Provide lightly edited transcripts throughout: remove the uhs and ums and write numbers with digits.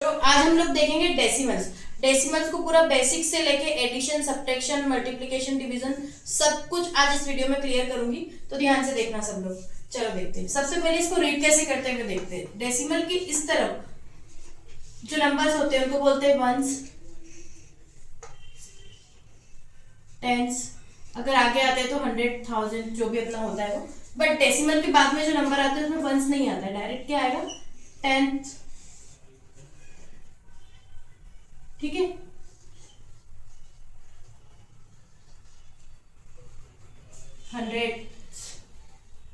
तो आज हम लोग देखेंगे डेसिमल्स। डेसिमल्स को पूरा बेसिक से लेके एडिशन, सब्ट्रैक्शन, मल्टीप्लिकेशन, डिवीजन सब कुछ आज इस वीडियो में क्लियर करूंगी, तो ध्यान से देखना सब लोग। चलो देखते हैं। सबसे पहले इसको रीड कैसे करते हुए देखते हैं। डेसिमल की इस तरफ जो नंबर्स होते हैं उनको बोलते हैं वंस, टेंस, अगर आगे आते हैं तो 100, 1000 जो भी अपना होता है वो। बट डेसिमल के बाद में जो नंबर आते हैं उसमें वंस नहीं आता है, डायरेक्ट क्या आएगा, टेंथ। ठीक है, 100,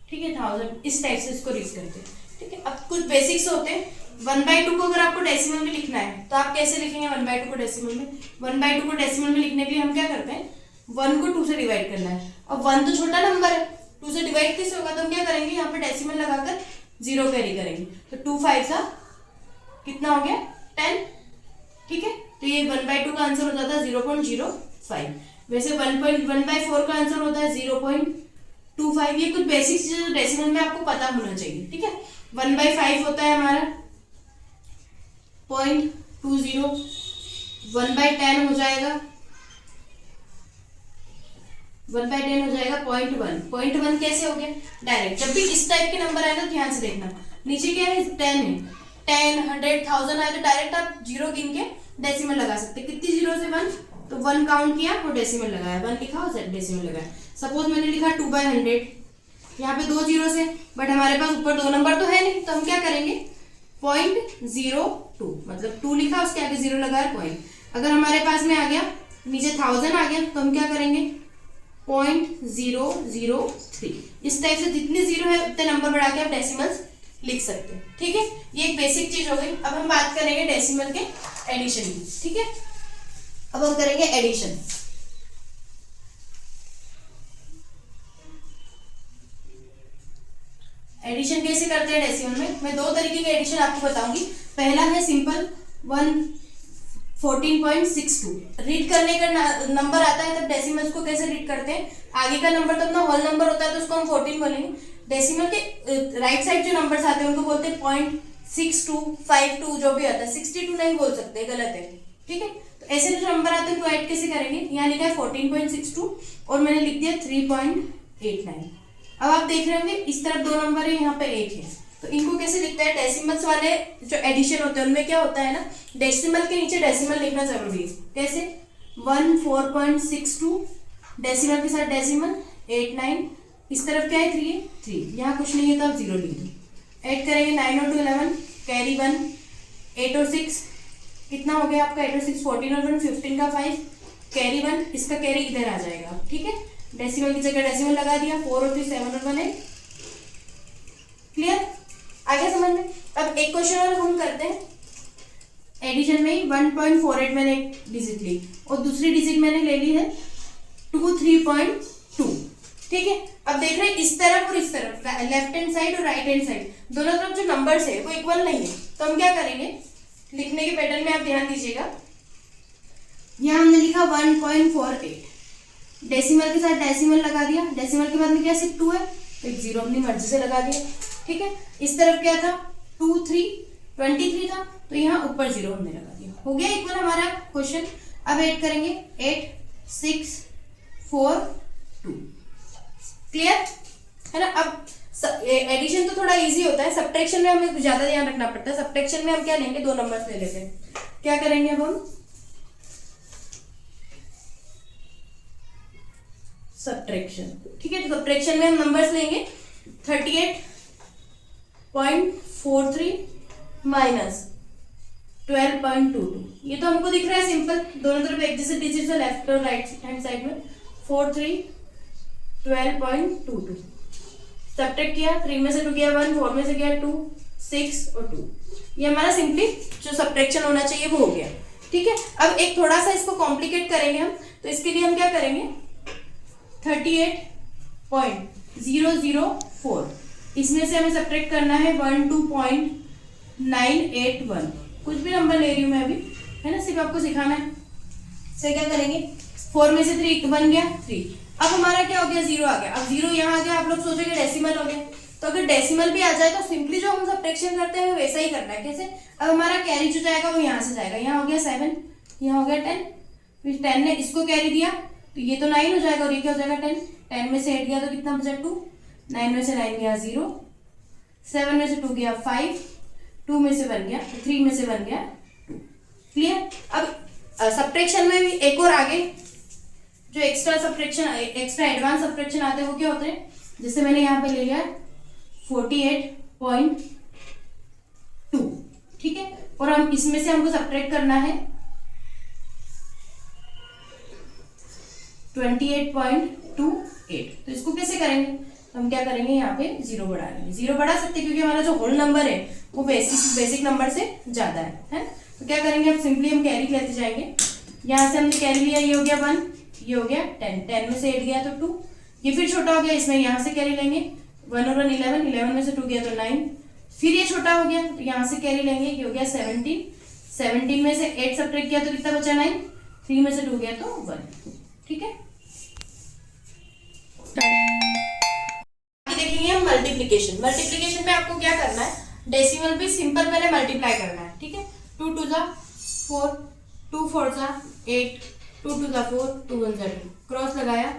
ठीक है, 1000, इस टाइप से इसको रीड करते हैं। ठीक है, अब कुछ बेसिक्स होते हैं। 1/2 को अगर आपको डेसिमल में लिखना है तो आप कैसे लिखेंगे 1/2 को डेसिमल में? 1/2 को डेसिमल में लिखने के लिए हम क्या करते हैं, 1 को 2 से डिवाइड करना है। अब 1 तो छोटा नंबर है, 2 से डिवाइड कैसे होगा, तो हम क्या करेंगे, यहाँ पे डेसिमल लगाकर 0 कैरी करेंगे। तो 2 5 सा कितना हो गया, 10। ठीक है, तो ये 1/2 का आंसर हो जाता है 0.05। वैसे 1/4 का आंसर होता है 0.25। ये कुछ बेसिक चीजें डेसिमल में आपको पता होना चाहिए। ठीक है, 1/5 होता है हमारा 0.20, 1/10 हो जाएगा 1/10 हो जाएगा 0.1। 0.1 कैसे हो गया, डायरेक्ट। जब भी इस टाइप के नंबर आए तो ध्यान से देखना, नीचे क्या है, 10 है, 10, 100, 1000 आए तो डायरेक्ट आप 0 गिन के डेसिमल लगा सकते हैं। कितनी जीरो से 1, तो 1 काउंट किया वो डेसिमल लगाया, 1 लिखा और डेसिमल लगाया। सपोज मैंने लिखा 2/100, यहाँ पे 2 जीरो से, बट हमारे पास ऊपर 2 नंबर तो है नहीं, तो हम क्या करेंगे 0.02, मतलब 2 लिखा उसके आगे 0 लगाया, पॉइंट। अगर हमारे पास में आ गया नीचे 1000 आ गया तो हम क्या करेंगे 0.003। इस टाइप से जितने जीरो है उतने नंबर बढ़ा के आप डेसिमल्स लिख सकते हैं। ठीक है, ये एक बेसिक चीज हो गई। अब हम बात करेंगे डेसिमल के एडिशन की। ठीक है, अब हम करेंगे एडिशन। एडिशन कैसे करते हैं डेसिमल में? मैं 2 तरीके के एडिशन आपको बताऊंगी। पहला है सिंपल 14.62। रीड करने का नंबर आता है तब डेसिमल्स को कैसे रीड करते हैं, आगे का नंबर तो अपना होल नंबर होता है तो उसको हम 14 बोलेंगे। डेसिमल के राइट साइड जो नंबर्स आते हैं उनको बोलते हैं 0.6252, जो भी आता है 62 नहीं बोल सकते, गलत है। ठीक है, तो ऐसे जो नंबर आते हैं उनको ऐड कैसे करेंगे, यहाँ लिखा है 14.62 और मैंने लिख दिया 3.89। अब आप देख रहे होंगे इस तरफ 2 नंबर है, यहाँ पे 1 है, तो इनको कैसे लिखते हैं, डेसिमल्स वाले जो एडिशन होते हैं उनमें क्या होता है ना, डेसिमल के नीचे डेसिमल लिखना जरूरी है। कैसे, 14.62, डेसिमल के साथ डेसिमल 89, इस तरफ क्या है 3 है, 3, यहाँ कुछ नहीं है तो आप 0 लिख दो। ऐड करेंगे 9 और 2 11, कैरी 1, 8 और 6 कितना हो गया आपका, 8 और 6 14 और 1 15 का 5, कैरी 1, इसका कैरी इधर आ जाएगा। ठीक है, डेसिमल की जगह डेसिमल लगा दिया, 4 और 3 7 और 1 है। क्लियर, आगे समझ में। अब एक क्वेश्चन और हम करते हैं एडिशन में ही। 1.48 मैंने एक डिजिट ली और दूसरी डिजिट मैंने ले ली है 23.2। ठीक है, अब देख रहे हैं इस तरफ और इस तरफ, लेफ्ट हैंड साइड और राइट हैंड साइड, दोनों तरफ जो नंबर्स है वो इक्वल नहीं है, तो हम क्या करेंगे, लिखने के पैटर्न में आप ध्यान दीजिएगा। यहाँ हमने लिखा 1.48, डेसिमल के साथ डेसिमल लगा दिया, डेसिमल के बाद में क्या सिर्फ 2 है तो एक 0 अपनी मर्जी से लगा दिया। ठीक है, इस तरफ क्या था 23 था तो यहाँ ऊपर 0 हमने लगा दिया, हो गया इक्वल हमारा क्वेश्चन। अब ऐड करेंगे 8 6 4 2। क्लियर है ना। अब एडिशन तो थोड़ा इजी होता है, सब्ट्रैक्शन में हमें ज्यादा ध्यान रखना पड़ता है। सब्ट्रैक्शन में हम क्या लेंगे, 2 नंबर्स ले लेते हैं। क्या करेंगे अब हम सब्ट्रैक्शन। ठीक है, तो सब्ट्रैक्शन में हम नंबर्स लेंगे 38.43 माइनस 12.22। ये तो हमको दिख रहा है सिंपल, दोनों तरफ एक जैसे डिजिट है लेफ्ट और राइट हैंड साइड में। 43 12.22 सब्ट्रैक्ट किया, 3 में से 2 गया 1, 4 में से गया 2, 6 और 2। ये हमारा सिंपली जो सब्ट्रैक्शन होना चाहिए वो हो गया। ठीक है, अब एक थोड़ा सा इसको कॉम्प्लिकेट करेंगे हम, तो इसके लिए हम क्या करेंगे 38.004, इसमें से हमें सब्ट्रैक्ट करना है 12.981। कुछ भी नंबर ले रही हूँ मैं अभी, है ना, सिर्फ आपको सिखाना है। से क्या करेंगे, 4 में से 3 बन गया 3, अब हमारा क्या हो गया 0 आ गया। अब 0 यहाँ आ गया, आप लोग सोचोगे डेसिमल हो गया, तो अगर डेसिमल भी आ जाए तो सिंपली जो हम सब्ट्रैक्शन करते हैं वैसा ही करना है। कैसे? अब हमारा कैरी जो जाएगा वो यहाँ से जाएगा, यहाँ हो गया 7, यहाँ हो गया 10, फिर 10 ने इसको कैरी दिया तो ये तो 9 हो जाएगा और ये क्या हो जाएगा 10, 10 में से 8 गया तो कितना बचा 2, 9 में से 9 गया 0, 7 में से 2 गया 5, 2 में से 1 गया 3 में से 1 गया 2। क्लियर? अब सब्ट्रैक्शन में भी एक और आगे जो extra subtraction, extra advance subtraction आते हैं वो क्या होते हैं? जैसे मैंने यहाँ पे ले लिया 48.2, ठीक है, और हम इसमें से हमको सब्ट्रैक्ट करना है 28.28। तो इसको कैसे करेंगे? तो हम क्या करेंगे, यहाँ पे जीरो बढ़ा लेंगे। जीरो बढ़ा सकते हैं क्योंकि हमारा जो होल नंबर है वो बेसिक नंबर से ज्यादा है? तो क्या करेंगे, अब सिंपली हम कैरी लेते जाएंगे। यहाँ से हमने कैरी लिया, ये हो गया 1, ये हो गया 10, 10 में से 8 गया तो 2, ये फिर छोटा हो गया, इसमें यहाँ से कैरी लेंगे 1 और 1 11, 11 में से 2 गया तो 9, फिर ये छोटा हो गया तो यहाँ से कैरी लेंगे, ये हो गया 17, 17 में से 8 सब्ट्रैक्ट किया तो कितना बचा 9, 3 में से 2 गया तो 1। ठीक है, देखेंगे हम मल्टीप्लीकेशन। मल्टीप्लीकेशन में आपको क्या करना है, डेसिमल भी सिंपल पहले मल्टीप्लाई करना है। ठीक है, 2 2 जा 4, 2 4 जा 8, 2 2 जा 4, 2 1 जा 2, क्रॉस लगाया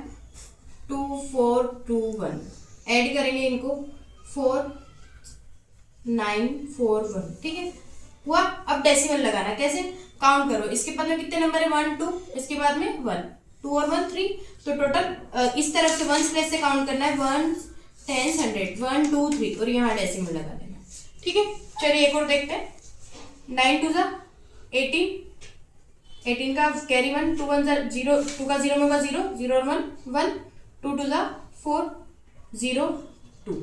2 4 2 1, ऐड करेंगे इनको 4 9 4 1। ठीक है, हुआ। अब डेसिमल लगाना, कैसे? काउंट करो, इसके बाद में कितने नंबर है 1 2, इसके बाद में 1, 2 और 1 3, तो टोटल इस तरफ से 1 प्लेस से काउंट करना है 1 10 100 1 2 3 और यहाँ डेसिमल लगा देना। ठीक है, चलिए एक और देखते हैं। 9 2 जा 18, 18 का कैरी 1, 2 1 जा 0, 2 का 0 में होगा 0, 0 और 1 1, 2 2 जा 4 0 2,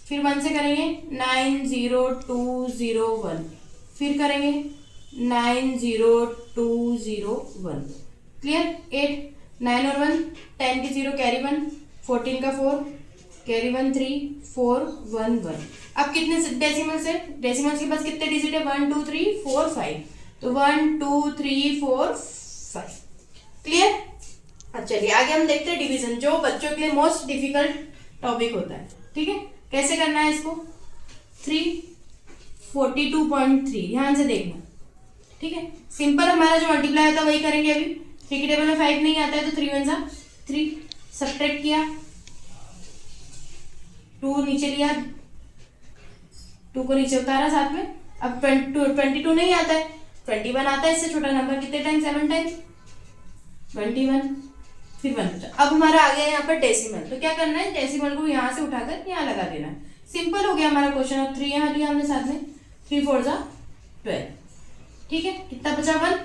फिर 1 से करेंगे 9 0 2 0 1, फिर करेंगे 9 0 2 0 1। क्लियर? 8 9 और 1 10 की 0 कैरी 1, 14 का 4 कैरी 1 3 4 1 1। अब कितने डेसिमल से, डेसिमल के पास कितने डिजिट है 1 2 3 4 5, तो 1 2 3 4 5। क्लियर? अब चलिए आगे हम देखते हैं डिवीजन, जो बच्चों के लिए मोस्ट डिफिकल्ट टॉपिक होता है। ठीक है, कैसे करना है इसको? 342.3 ध्यान से देखना। ठीक है, सिंपल हमारा जो मल्टीप्लाई होता है वही करेंगे। अभी 3 के टेबल में 5 नहीं आता है तो 3 1 जा 3, सब्ट्रैक्ट किया 2 नीचे लिया, 2 को नीचे उतारा साथ में। अब 22 नहीं आता है, 21 आता है, इससे छोटा नंबर कितने टाइम 7 टाइम 21, फिर 1। अब हमारा आ गया यहाँ पर डेसिमल, तो क्या करना है, डेसिमल को यहाँ से उठाकर यहाँ लगा देना है। सिंपल हो गया हमारा क्वेश्चन। अब 3 यहाँ लिया हमने साथ में, 3 4 जा 12। ठीक है, कितना बचा 1।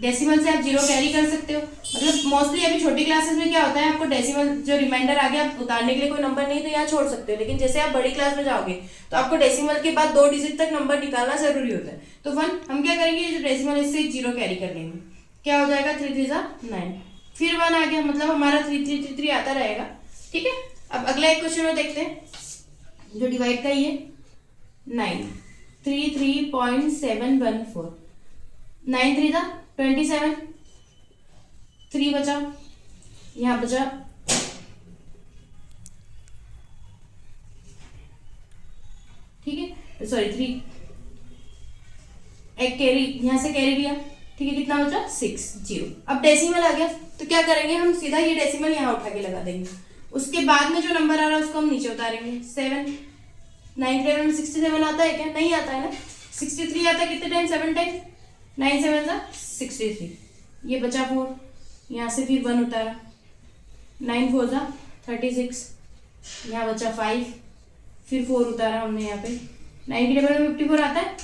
डेसिमल से आप 0 कैरी कर सकते हो, मतलब मोस्टली अभी छोटी क्लासेस में क्या होता है, आपको डेसिमल जो रिमाइंडर आ गया आप उतारने के लिए कोई नंबर नहीं तो यहाँ छोड़ सकते हो, लेकिन जैसे आप बड़ी क्लास में जाओगे तो आपको डेसिमल के बाद 2 डिजिट तक नंबर निकालना जरूरी होता है। तो 1 हम क्या करेंगे, जो डेसिमल इससे 0 कैरी कर लेंगे, क्या हो जाएगा 3 3 जा 9, फिर 1 आ गया, मतलब हमारा 3 3 3 3 आता रहेगा। ठीक है, अब अगला एक क्वेश्चन और देखते हैं जो डिवाइड का ही है। 9 33.714, 9 3 जा 27, 3 बचा, यहाँ बचा ठीक है, सॉरी 3, एक कैरी यहाँ से कैरी लिया। ठीक है, कितना बचा 6 0। अब डेसिमल आ गया तो क्या करेंगे, हम सीधा ये डेसिमल यहाँ उठा के लगा देंगे। उसके बाद में जो नंबर आ रहा है उसको हम नीचे उतारेंगे 7। 9 के में 67 आता है क्या? नहीं आता है ना। 63 आता है कितने टाइम 7 टाइम, 9 7 जा 63, ये बचा 4, यहाँ से फिर 1 उतारा, 9 4 जा 36, यहाँ बचा 5, फिर 4 उतारा हमने यहाँ पे। 9 के टेबल में 54 आता है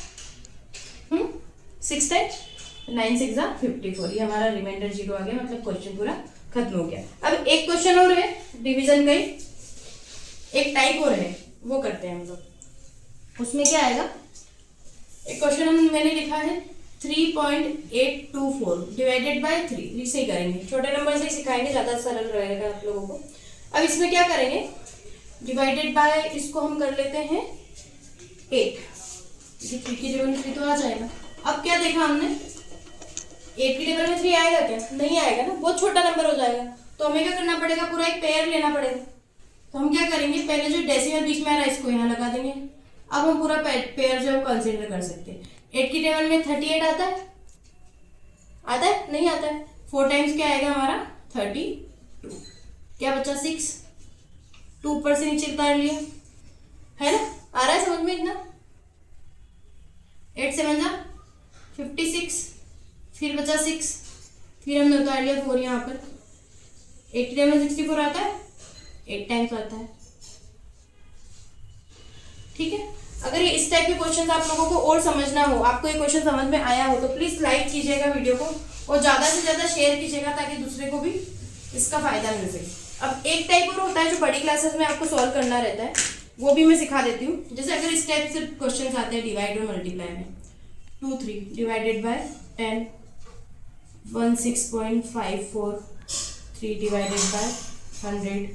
6 टाइम, 9 6 जा 54, ये हमारा रिमाइंडर 0 आ गया, मतलब क्वेश्चन पूरा खत्म हो गया। अब एक क्वेश्चन और है डिवीजन का ही, एक टाइप और है, वो करते हैं हम लोग। उसमें क्या आएगा, एक क्वेश्चन मैंने लिखा है 3.824 डिवाइडेड बाय 3, इसे ही करेंगे, छोटे नंबर से ही सिखाएंगे, ज्यादा सरल रहेगा आप लोगों को। अब इसमें क्या करेंगे, डिवाइडेड बाय इसको हम कर लेते हैं 8, 3 की जगह में 3 तो आ जाएगा। अब क्या देखा हमने, 8 की टेबल में 3 आएगा क्या? नहीं आएगा ना, बहुत छोटा नंबर हो जाएगा। तो हमें क्या करना पड़ेगा, पूरा एक पेयर लेना पड़ेगा। तो हम क्या करेंगे, पहले जो डेसिमल बीच में आ रहा है इसको यहाँ लगा देंगे। अब हम पूरा पेयर जो है कंसिडर कर सकते हैं। 8 की टेबल में 38 आता है, आता है नहीं आता है। 4 टाइम्स क्या आएगा हमारा 32, क्या बचा 6, 2 ऊपर से नीचे उतार लिया, है ना, आ रहा है समझ में इतना। 8 7 जा 56, फिर बचा 6, फिर हमने उतार लिया 4 यहाँ पर। 8 टेबल में 64 आता है, 8 टाइम्स आता है, ठीक है। अगर ये इस टाइप के क्वेश्चन आप लोगों को और समझना हो, आपको ये क्वेश्चन समझ में आया हो, तो प्लीज लाइक कीजिएगा वीडियो को और ज्यादा से ज्यादा शेयर कीजिएगा ताकि दूसरे को भी इसका फायदा मिल सके। अब एक टाइप और होता है जो बड़ी क्लासेस में आपको सॉल्व करना रहता है, वो भी मैं सिखा देती हूँ। जैसे अगर इस टाइप से क्वेश्चन आते हैं डिवाइड और मल्टीप्लाई में, 2 3 divided by 10, 16.54, 3 divided by 100,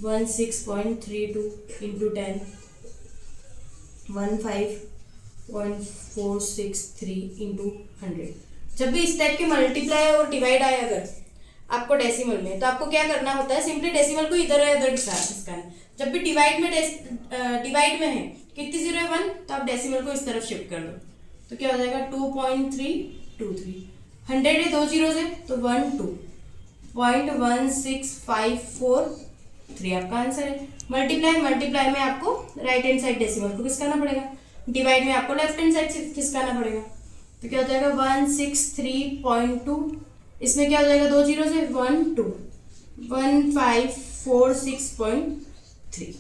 16.32 into 10, 15.463 into 100। जब भी इस टाइप के मल्टीप्लाई और डिवाइड आए अगर आपको डेसिमल में, तो आपको क्या करना होता है, सिंपली डेसिमल को इधर है इधर इसका। जब भी डिवाइड में है कितनी जीरो है 1, तो आप डेसिमल को इस तरफ शिफ्ट कर दो, तो क्या हो जाएगा 2.323। 100 है 2 जीरोस है तो 12.16543 आपका आंसर है। मल्टीप्लाई में आपको राइट हैंड साइड डेसिमल को खिसकाना पड़ेगा, डिवाइड में आपको लेफ्ट हैंड साइड से खिसकाना पड़ेगा, तो क्या हो जाएगा 163.2, इसमें क्या हो जाएगा 2 जीरो से 1 2 1546.3।